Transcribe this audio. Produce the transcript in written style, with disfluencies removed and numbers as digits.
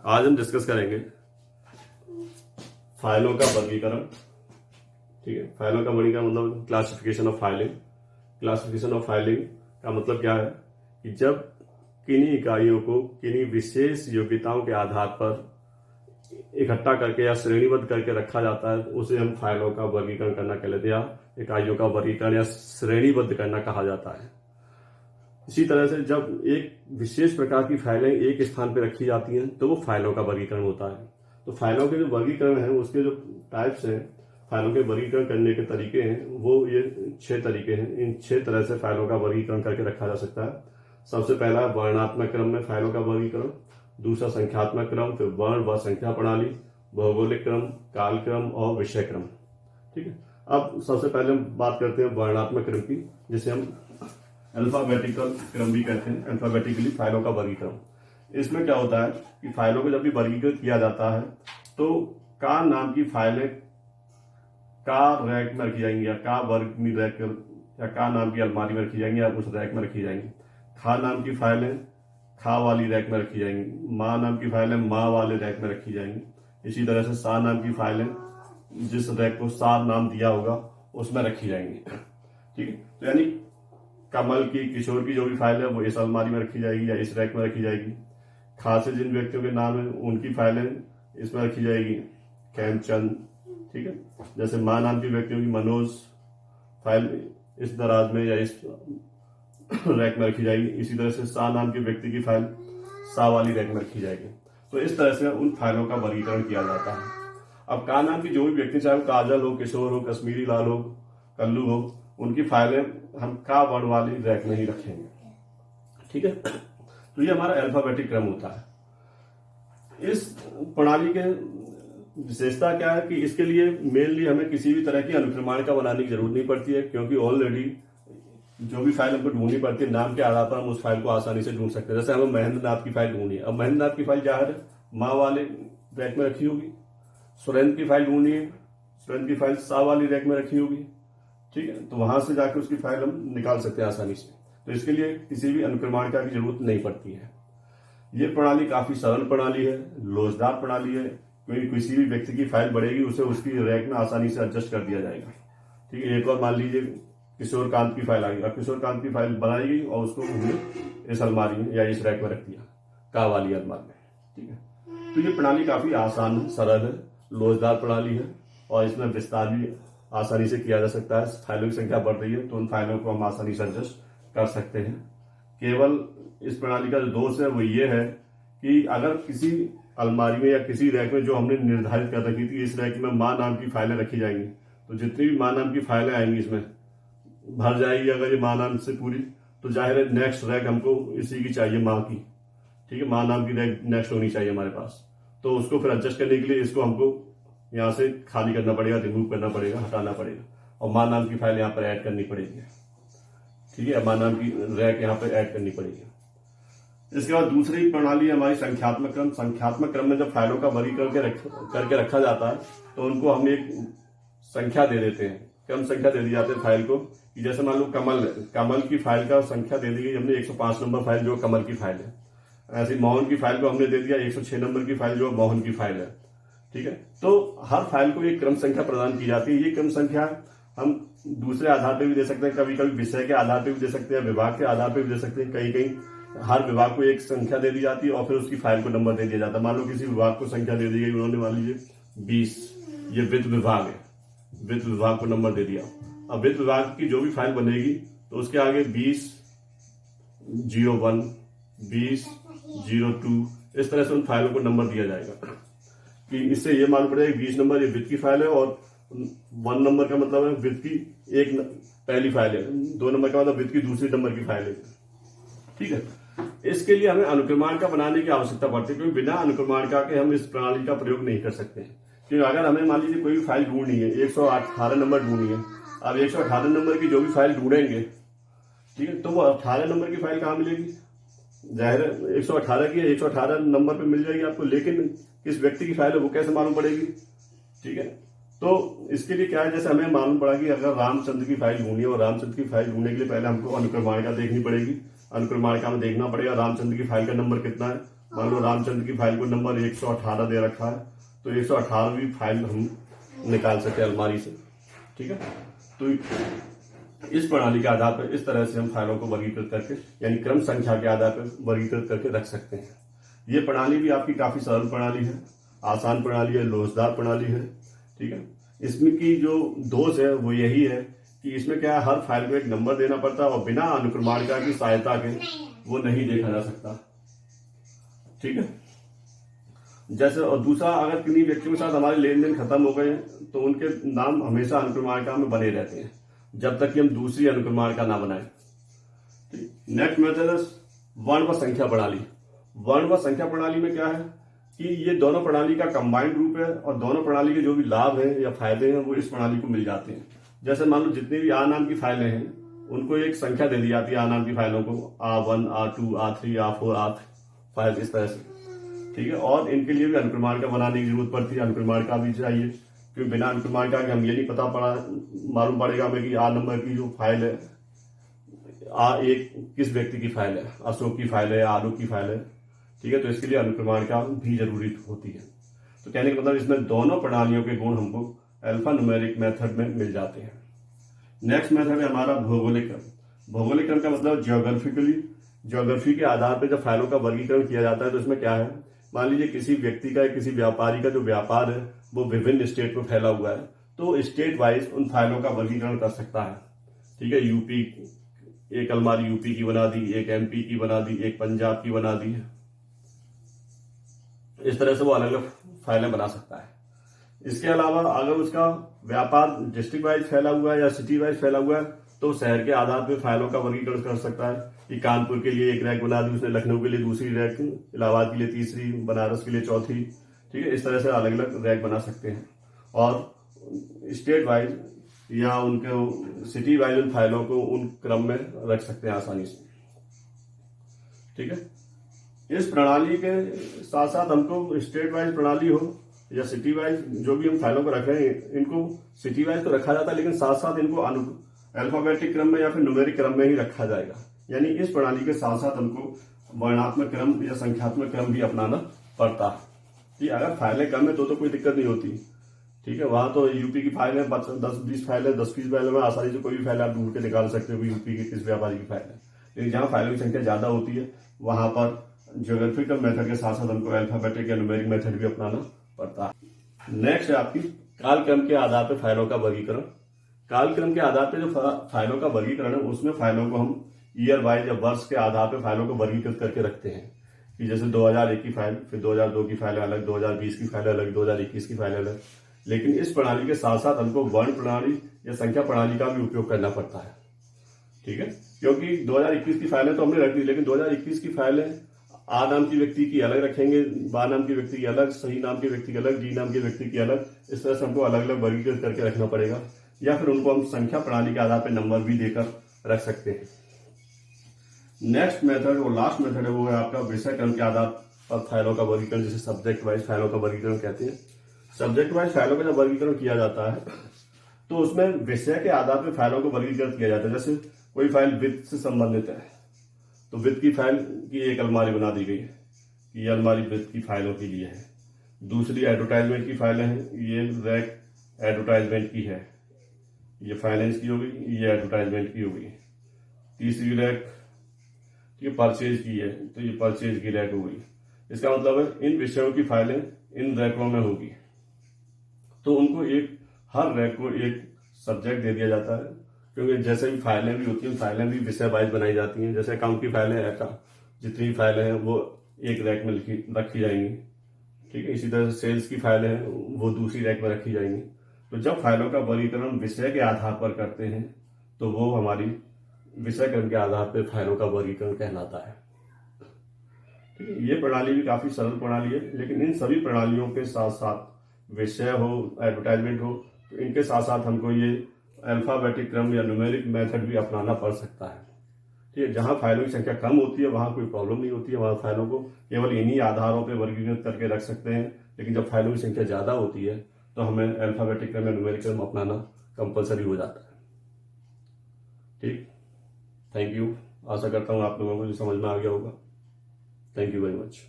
आज हम डिस्कस करेंगे फाइलों का वर्गीकरण। ठीक है, फाइलों का वर्गीकरण मतलब classification of filing. Classification of filing का मतलब क्या है कि जब किन्हीं इकाइयों को किन्हीं विशेष योग्यताओं के आधार पर इकट्ठा करके या श्रेणीबद्ध करके रखा जाता है, उसे हम फाइलों का वर्गीकरण करना कहते हैं, या इकाइयों का वर्गीकरण या श्रेणीबद्ध करना कहा जाता है। इसी तरह से जब एक विशेष प्रकार की फाइलें एक स्थान पर रखी जाती हैं तो वो फाइलों का वर्गीकरण होता है। तो फाइलों के जो वर्गीकरण है, उसके जो टाइप्स हैं, फाइलों के वर्गीकरण करने के तरीके हैं, वो ये 6 तरीके हैं। इन 6 तरह से फाइलों का वर्गीकरण करके रखा जा सकता है। सबसे पहला वर्णात्मक क्रम में फाइलों का वर्गीकरण, दूसरा संख्यात्मक क्रम, फिर वर्ण व संख्या प्रणाली, भौगोलिक क्रम, कालक्रम और विषय क्रम। ठीक है, अब सबसे पहले हम बात करते हैं वर्णात्मक क्रम की, जिसे हम अल्फाबेटिकल क्रम भी कहते हैं, अल्फाबेटिकली फाइलों का वर्गीकरण। इसमें क्या होता है कि फाइलों को जब भी वर्गीकृत किया जाता है तो का नाम की फाइलें का रैक में रखी जाएंगी, या का वर्ग में रैक, या का नाम की अलमारी में रखी जाएंगी, या उस रैक में रखी जाएंगी। खा नाम की फाइलें खा वाली रैक में रखी जाएंगी। माँ नाम की फाइलें माँ वाले रैक में रखी जाएंगी। इसी तरह से सा नाम की फाइलें जिस रैक को सा नाम दिया होगा उसमें रखी जाएंगी। ठीक है, तो यानी कमल की, किशोर की जो भी फाइल है वो इस अलमारी में रखी जाएगी या इस रैक में रखी जाएगी। खा से जिन व्यक्तियों के नाम है उनकी फाइलें इसमें रखी जाएगी, खेमचंद। ठीक है, जैसे माँ नाम की व्यक्तियों की मनोज फाइल इस दराज में या इस रैक में रखी जाएगी। इसी तरह से सा नाम के व्यक्ति की फाइल सा वाली रैक में रखी जाएगी। तो इस तरह से उन फाइलों का वर्गीकरण किया जाता है। अब का नाम की जो भी व्यक्ति, चाहे वो काजल हो, किशोर हो, कश्मीरी लाल हो, कल्लू हो, उनकी फाइलें हम का वर्ण वाली रैक में ही रखेंगे। ठीक है, तो ये हमारा अल्फाबेटिक क्रम होता है। इस प्रणाली के विशेषता क्या है कि इसके लिए मेनली हमें किसी भी तरह की अनुक्रमणिका बनाने की जरूरत नहीं पड़ती है, क्योंकि ऑलरेडी जो भी फाइल हमको ढूंढनी पड़ती है नाम के आधार पर हम उस फाइल को आसानी से ढूंढ सकते हैं। जैसे हमें महेंद्र नाथ की फाइल ढूंढनी है, अब महेंद्र नाथ की फाइल जाहिर है माँ वाले रैक में रखी होगी। सुरेंद्र की फाइल ढूंढनी है, सुरेंद्र की फाइल सा वाली रैक में रखी होगी। ठीक है, तो वहां से जाकर उसकी फाइल हम निकाल सकते हैं आसानी से। तो इसके लिए किसी भी अनुक्रमणिका की जरूरत नहीं पड़ती है। ये प्रणाली काफी सरल प्रणाली है, लोचदार प्रणाली है, क्योंकि किसी भी व्यक्ति की फाइल बढ़ेगी उसे उसकी रैक में आसानी से एडजस्ट कर दिया जाएगा। ठीक है, एक और मान लीजिए किशोर कांत की फाइल आ गई। अब किशोर कांत की फाइल बनाई गई और उसको हमने इस अलमारी में या इस रैक में रख दिया, का वाली अलमारी में। ठीक है, तो ये प्रणाली काफी आसान है, सरल है, लोचदार प्रणाली है, और इसमें विस्तार भी आसानी से किया जा सकता है। फाइलों की संख्या बढ़ रही है तो उन फाइलों को हम आसानी से एडजस्ट कर सकते हैं। केवल इस प्रणाली का जो दोष है वो ये है कि अगर किसी अलमारी में या किसी रैक में जो हमने निर्धारित कर रखी थी, इस रैक में माँ नाम की फाइलें रखी जाएंगी, तो जितनी भी माँ नाम की फाइलें आएंगी इसमें भर जाएगी। अगर ये माँ नाम से पूरी, तो जाहिर है नेक्स्ट रैक हमको इसी की चाहिए, माँ की। ठीक है, माँ नाम की रैक नेक्स्ट होनी चाहिए हमारे पास। तो उसको फिर एडजस्ट करने के लिए इसको हमको यहाँ से खाली करना पड़ेगा, रिमूव करना पड़ेगा, हटाना पड़ेगा, और माँ नाम की फाइल यहाँ पर ऐड करनी पड़ेगी। ठीक है, माँ नाम की रैक यहाँ पर ऐड करनी पड़ेगी। इसके बाद दूसरी प्रणाली हमारी संख्यात्मक क्रम। संख्यात्मक क्रम में जब फाइलों का वर्गीकरण करके रखा जाता है तो उनको हम एक संख्या दे देते हैं, क्रम संख्या दे दी जाती है फाइल को। कि जैसे मान लो कमल की फाइल का संख्या दे दी गई हमने 105 नंबर फाइल जो कमल की फाइल है। ऐसे मोहन की फाइल को हमने दे दिया 106 नंबर की फाइल जो मोहन की फाइल है। ठीक है, तो हर फाइल को एक क्रम संख्या प्रदान की जाती है। ये क्रम संख्या हम दूसरे आधार पर भी दे सकते हैं, कभी कभी विषय के आधार पर भी दे सकते हैं, विभाग के आधार पर भी दे सकते हैं। कहीं कहीं हर विभाग को एक संख्या दे दी जाती है और फिर उसकी फाइल को नंबर दे दिया जाता है। मान लो किसी विभाग को संख्या दे दी गई, उन्होंने मान लीजिए 20, ये वित्त विभाग है, वित्त विभाग को नंबर दे दिया। अब वित्त विभाग की जो भी फाइल बनेगी तो उसके आगे 2001, 2002 इस तरह से उन फाइलों को नंबर दिया जाएगा। कि इससे ये मालूम पड़ेगा 20 नंबर ये वित्त की फाइल है, और 1 नंबर का मतलब है वित्त की एक पहली फाइल है, 2 नंबर का मतलब वित्त की दूसरी नंबर की फाइल है। ठीक है, इसके लिए हमें अनुक्रमणिका बनाने की आवश्यकता पड़ती है, क्योंकि बिना अनुक्रमणिका के हम इस प्रणाली का प्रयोग नहीं कर सकते हैं। क्योंकि अगर हमें मान लीजिए कोई भी फाइल ढूंढनी है, 118 नंबर ढूंढनी है, अब 118 नंबर की जो भी फाइल ढूंढेंगे, ठीक है, तो वो 18 नंबर की फाइल कहाँ मिलेगी? जाहिर है 118 की 118 नंबर पे मिल जाएगी आपको, लेकिन किस व्यक्ति की फाइल है वो कैसे मालूम पड़ेगी? ठीक है, तो इसके लिए क्या है, जैसे हमें मालूम पड़ा कि अगर रामचंद्र की फाइल ढूंढनी है, और रामचंद्र की फाइल ढूंढने के लिए पहले हमको अनुक्रमणिका देखनी पड़ेगी। अनुक्रमणिका में देखना पड़ेगा रामचंद्र की फाइल का नंबर कितना है, मान लो रामचंद्र की फाइल को नंबर 118 दे रखा है, तो 118वीं फाइल हम निकाल सकते हैं अलमारी से। ठीक है, तो इस प्रणाली के आधार पर इस तरह से हम फाइलों को वर्गीकृत करके, यानी क्रम संख्या के आधार पर वर्गीकृत करके रख सकते हैं। ये प्रणाली भी आपकी काफी सरल प्रणाली है, आसान प्रणाली है, लोचदार प्रणाली है। ठीक है, इसमें की जो दोष है वो यही है कि इसमें क्या है, हर फाइल को एक नंबर देना पड़ता है और बिना अनुक्रमाणिका की सहायता के वो नहीं देखा जा सकता। ठीक है, जैसे और दूसरा, अगर किन्हीं व्यक्तियों के साथ हमारे लेन देन खत्म हो गए तो उनके नाम हमेशा अनुक्रमाणिका में बने रहते हैं जब तक कि हम दूसरी अनुक्रमाणिका ना बनाए। नेक्स्ट मेथड है वर्ण व संख्या प्रणाली। वर्ण व संख्या प्रणाली में क्या है कि ये दोनों प्रणाली का कंबाइंड रूप है और दोनों प्रणाली के जो भी लाभ है या फायदे हैं वो इस प्रणाली को मिल जाते हैं। जैसे मान लो जितनी भी आ नाम की फाइलें हैं उनको एक संख्या दे दी जाती है, आ नाम की फाइलों को A1, A2, A3, A4, A5 इस तरह से। ठीक है, और इनके लिए भी अनुक्रमाणिका बनाने की जरूरत पड़ती है, अनुक्रमाणिका भी चाहिए, क्योंकि बिना अनुक्रमाणिका के हम ये नहीं मालूम पड़ेगा हमें कि आ नंबर की जो फाइल है A1 किस व्यक्ति की फाइल है, अशोक की फाइल है, आलू की फाइल है। ठीक है, तो इसके लिए अनुक्रमाणिका भी जरूरी होती है। तो कहने का मतलब इसमें दोनों प्रणालियों के गुण हमको अल्फा न्यूमेरिक मेथड में मिल जाते हैं। नेक्स्ट मेथड है हमारा भौगोलिक क्रम। भौगोलिक क्रम का मतलब ज्योग्राफी के आधार पर जब फाइलों का वर्गीकरण किया जाता है तो इसमें क्या है, मान लीजिए किसी व्यक्ति का, किसी व्यापारी का जो व्यापार है वो विभिन्न स्टेट में फैला हुआ है, तो स्टेट वाइज उन फाइलों का वर्गीकरण कर सकता है। ठीक है, यूपी, एक अलमारी यूपी की बना दी, एक एमपी की बना दी, एक पंजाब की बना दी। इस तरह से वो अलग अलग फाइलें बना सकता है। इसके अलावा अगर उसका व्यापार डिस्ट्रिक्ट वाइज फैला हुआ है या सिटी वाइज फैला हुआ है तो शहर के आधार पर फाइलों का वर्गीकरण कर सकता है कि कानपुर के लिए एक रैक बना दी उसने, लखनऊ के लिए दूसरी रैक, इलाहाबाद के लिए तीसरी, बनारस के लिए चौथी। ठीक है, इस तरह से अलग अलग रैक बना सकते हैं और स्टेट वाइज या उनके सिटी वाइज उन फाइलों को उन क्रम में रख सकते हैं आसानी से। ठीक है, इस प्रणाली के साथ साथ हमको स्टेट वाइज प्रणाली हो या सिटी वाइज जो भी हम फाइलों को रख रहे हैं, इनको सिटी वाइज तो रखा जाता है लेकिन साथ साथ इनको अल्फाबेटिक क्रम में या फिर न्यूमेरिक क्रम में ही रखा जाएगा। यानी इस प्रणाली के साथ साथ हमको वर्णात्मक क्रम या संख्यात्मक क्रम भी अपनाना पड़ता है कि अगर फाइलें कम है तो कोई दिक्कत नहीं होती। ठीक है, वहां तो यूपी की फाइल है 10-20 फाइल है, 10-20 फाइल में आसानी से कोई भी फाइल आप ढूंढ के निकाल सकते हो यूपी की किस व्यापारी की फाइल है। लेकिन जहां फाइलों की संख्या ज्यादा होती है वहां पर ज्योग्राफिकल मेथड के साथ साथ हमको अल्फाबेटिक या न्यूमेरिक मेथड भी अपनाना पड़ता है। नेक्स्ट है आपकी कालक्रम के आधार पर फाइलों का वर्गीकरण। कालक्रम के आधार पर जो फाइलों का वर्गीकरण है उसमें फाइलों को हम ईयर वाइज या वर्ष के आधार पर फाइलों को वर्गीकृत करके रखते हैं कि जैसे 2001 की फाइल, फिर 2002 की फाइल अलग, 2020 की फाइल अलग, 2021 की फाइल अलग। लेकिन इस प्रणाली के साथ साथ हमको वर्ण प्रणाली या संख्या प्रणाली का भी उपयोग करना पड़ता है। ठीक है, क्योंकि 2021 की फाइलें तो हमने रख दी लेकिन 2021 की फाइलें आ नाम की व्यक्ति की अलग रखेंगे, बा नाम की व्यक्ति की अलग, सही नाम के व्यक्ति की अलग, डी नाम के व्यक्ति की अलग। इस तरह से हमको अलग अलग वर्गीकृत करके रखना पड़ेगा या फिर उनको हम संख्या प्रणाली के आधार पर नंबर भी देकर रख सकते हैं। नेक्स्ट मेथड और लास्ट मेथड है वो है आपका विषय क्रम के आधार पर फाइलों का वर्गीकरण, जिसे सब्जेक्ट वाइज फाइलों का वर्गीकरण कहते हैं। सब्जेक्ट वाइज फाइलों का जब वर्गीकरण किया जाता है तो उसमें विषय के आधार पर फाइलों को वर्गीकृत किया जाता है। जैसे कोई फाइल वित्त से संबंधित है तो वित्त की फाइल की एक अलमारी बना दी गई है, ये अलमारी वित्त की फाइलों के लिए है। दूसरी एडवर्टाइजमेंट की फाइलें हैं, ये रैक एडवर्टाइजमेंट की है, ये फाइनेंस की होगी, ये एडवर्टाइजमेंट की होगी। तीसरी रैक ये परचेज की है तो ये परचेज की रैक होगी। इसका मतलब है इन विषयों की फाइलें इन रैकों में होगी, तो उनको हर रैक को एक सब्जेक्ट दे दिया जाता है, क्योंकि जैसे भी फाइलें भी होती हैं फाइलें भी विषय वाइज बनाई जाती हैं। जैसे अकाउंट की फाइलें है, जितनी फाइलें हैं वो एक रैक में रखी जाएंगी। ठीक है, इसी तरह से सेल्स की फाइलें हैं वो दूसरी रैक में रखी जाएंगी। तो जब फाइलों का वर्गीकरण विषय के आधार पर करते हैं तो वो हमारी विषय क्रम के आधार पर फाइलों का वर्गीकरण कहलाता है। ठीक है, ये प्रणाली भी काफी सरल प्रणाली है, लेकिन इन सभी प्रणालियों के साथ साथ विषय हो, एडवर्टाइजमेंट हो, तो इनके साथ साथ हमको ये अल्फाबेटिक क्रम या न्यूमेरिक मेथड भी अपनाना पड़ सकता है। ठीक है, जहां फाइलों की संख्या कम होती है वहां कोई प्रॉब्लम नहीं होती है, वहां फाइलों को केवल इन्हीं आधारों पर वर्गीकृत करके रख सकते हैं। लेकिन जब फाइलों की संख्या ज्यादा होती है तो हमें अल्फाबेटिक क्रम या न्यूमेरिक क्रम अपनाना कंपलसरी हो जाता है। ठीक, थैंक यू। आशा करता हूँ आप लोगों को जो समझ में आ गया होगा। Thank you very much.